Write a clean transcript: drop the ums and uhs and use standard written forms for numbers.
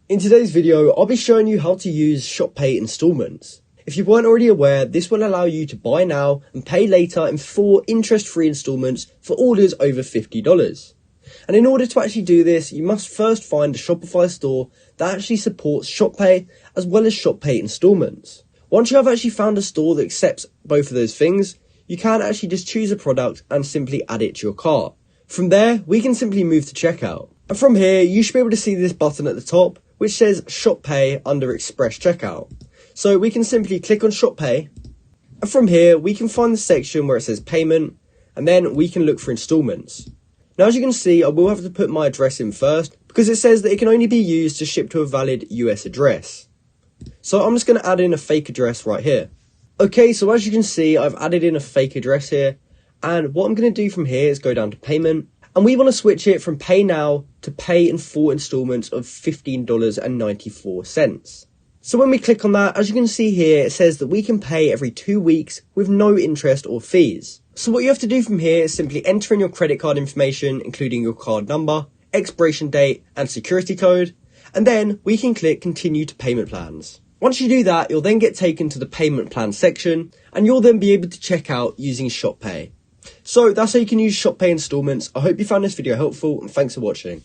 In today's video, I'll be showing you how to use ShopPay installments. If you weren't already aware, this will allow you to buy now and pay later in 4 interest-free installments for orders over $50. And in order to actually do this, you must first find a Shopify store that actually supports ShopPay as well as ShopPay installments. Once you have actually found a store that accepts both of those things, you can actually just choose a product and simply add it to your cart. From there, we can simply move to checkout. And from here, you should be able to see this button at the top, which says ShopPay under Express Checkout. So we can simply click on ShopPay, and from here we can find the section where it says payment, and then we can look for installments. Now as you can see, I will have to put my address in first because it says that it can only be used to ship to a valid US address. So I'm just going to add in a fake address right here. Okay, so as you can see, I've added in a fake address here, and what I'm going to do from here is go down to payment. And we want to switch it from pay now to pay in 4 installments of $15.94. So when we click on that, as you can see here, it says that we can pay every 2 weeks with no interest or fees. So what you have to do from here is simply enter in your credit card information, including your card number, expiration date, and security code. And then we can click continue to payment plans. Once you do that, you'll then get taken to the payment plan section, and you'll then be able to check out using ShopPay. So that's how you can use ShopPay installments. I hope you found this video helpful, and thanks for watching.